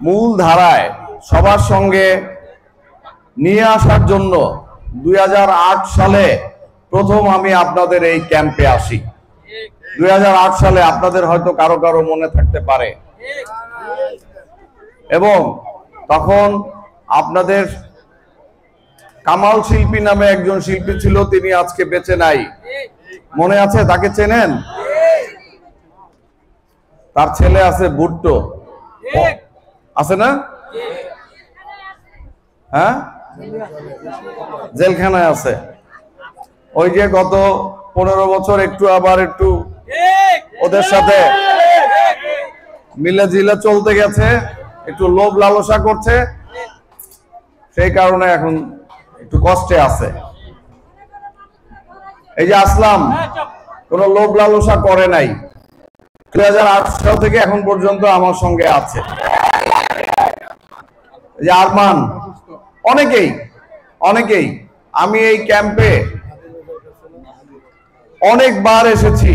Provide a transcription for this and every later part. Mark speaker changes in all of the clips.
Speaker 1: মূল ধারায় সবার সঙ্গে নিয়ে আসার জন্য 2008 সালে প্রথম আমি আপনাদের এই ক্যাম্পে আসি। 2008 সালে আপনাদের হয়তো কারো কারো মনে থাকতে পারে, এবং তখন আপনাদের কামাল শিল্পী নামে একজন শিল্পী ছিল, তিনি আজকে বেঁচে নাই। মনে আছে? তাকে চেনেন? তার ছেলে আছে ভুট্টো, আছে না? হ্যাঁ, জেলখানায় আছে। ওই যে গত 15 বছর একটু ওদের সাথে মিলে জিলে চলতে গেছে, একটু লোভ লালসা করছে, সেই কারণে এখন একটু কষ্টে আছে। এই যে আসলাম, কোন লোভ লালসা করে নাই। 2008 সাল থেকে এখন পর্যন্ত আমার সঙ্গে আছে। এই যে আরমান, অনেকেই আমি এই ক্যাম্পে অনেকবার এসেছি।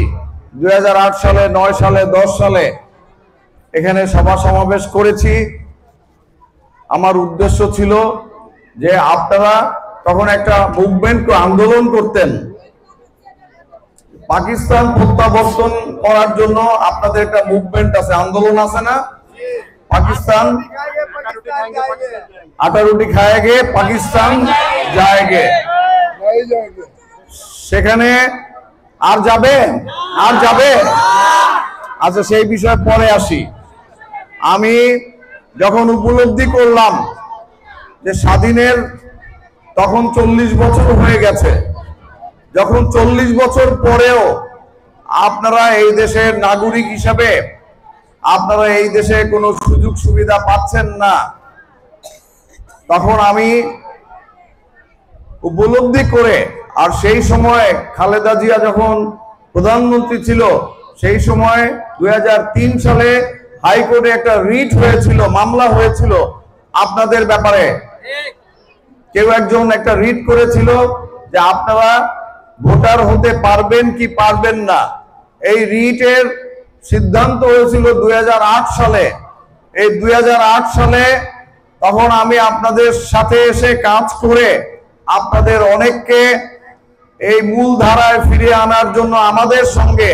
Speaker 1: 2008 সালে, 9 সালে, 10 সালে এখানে সভা সমাবেশ করেছি। আমার উদ্দেশ্য ছিল যে আপনারা তখন একটা মুভমেন্ট, আন্দোলন করতেন, পাকিস্তান প্রত্যাবর্তন করার জন্য আপনাদের একটা মুভমেন্ট আছে, আন্দোলন আছে না? পাকিস্তান আটা রুটি খায়েগে, পাকিস্তান যায়গে। সেখানে আর যাবে? আচ্ছা, সেই বিষয়ে পরে আসি। আমি যখন উপলব্ধি করলাম যে স্বাধীনের তখন 40 বছর হয়ে গেছে, যখন 40 বছর পরেও আপনারা এই দেশের নাগরিক হিসাবে আপনারা এই দেশে কোনো সুযোগ সুবিধা পাচ্ছেন না, তখন আমি উপলব্ধি করে, আর সেই সময় খালেদা জিয়া যখন প্রধানমন্ত্রী ছিল, সেই সময় 2003 সালে হাইকোর্টে একটা রিট হয়েছিল, মামলা হয়েছিল আপনাদের ব্যাপারে। কেউ একজন একটা রিট করেছিল যে আপনারা ভোটার হতে পারবেন কি পারবেন না। এই রিটের সিদ্ধান্ত হয়েছিল 2008 সালে। এই 2008 সালে তখন আমি আপনাদের সাথে এসে কাজ করে আপনাদের অনেককে এই মূল ধারায় ফিরিয়ে আনার জন্য, আমাদের সঙ্গে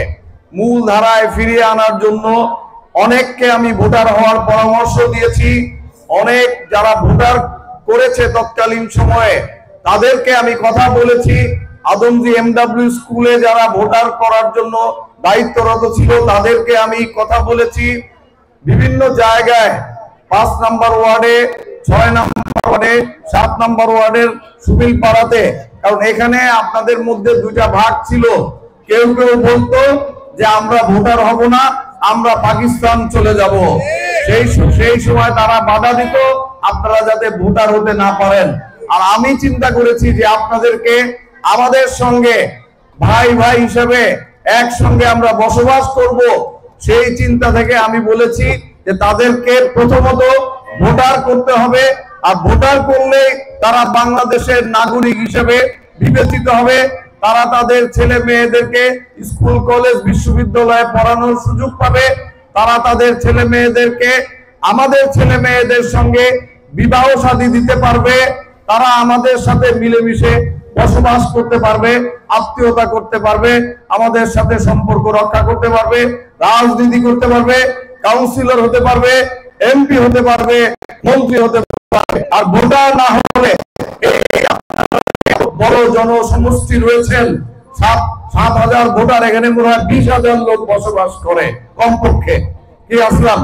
Speaker 1: মূল ধারায় ফিরিয়ে আনার জন্য অনেককে আমি ভোটার হওয়ার পরামর্শ দিয়েছি। অনেক যারা ভোটার করেছে তৎকালীন সময়ে তাদেরকে আমি কথা বলেছি। আদমজি MW স্কুলে যারা ভোটার করার জন্য দায়িত্বরত ছিল তাদেরকে আমি কথা বলেছি। বিভিন্ন জায়গায় 5 নম্বর ওয়ার্ডে, 6 নম্বর ওয়ার্ডে, 7 নম্বর ওয়ার্ডের সুবিল পাড়াতে, কারণ এখানে আপনাদের মধ্যে দুইটা ভাগ ছিল। কেউ বলতো যে আমরা ভোটার হব না, আমরা পাকিস্তান চলে যাব। সেই সময় তারা বাধা দিত আপনারা যাতে ভোটার হতে না পারেন। আর আমি চিন্তা করেছি যে আপনাদেরকে আমাদের সঙ্গে ভাই ভাই হিসেবে একসঙ্গে আমরা বসবাস করব। সেই চিন্তা থেকে আমি বলেছি যে তাদেরকে প্রথমত ভোটার করতে হবে, আর ভোটার করলে তারা বাংলাদেশের নাগরিক হিসেবে বিবেচিত হবে। তারা তাদের ছেলে মেয়েদেরকে স্কুল কলেজ বিশ্ববিদ্যালয়ে পড়ানোর সুযোগ পাবে। তারা তাদের ছেলে মেয়েদেরকে আমাদের ছেলে মেয়েদের সঙ্গে বিবাহ শাদী দিতে পারবে। তারা আমাদের সাথে মিলেমিশে বসবাস করতে পারবে, আত্মীয়তা করতে পারবে, আমাদের সাথে সম্পর্ক রক্ষা করতে পারবে, রাজনীতি করতে পারবে, কাউন্সিলর হতে পারবে, MP হতে পারবে, মন্ত্রী হতে পারবে। আর ভোটার না হলে বড় জনসমষ্টি রয়েছেন, 7,000 ভোটার, এখানে মনে হয় 20,000 লোক বসবাস করে কমপক্ষে। কি আসলাম?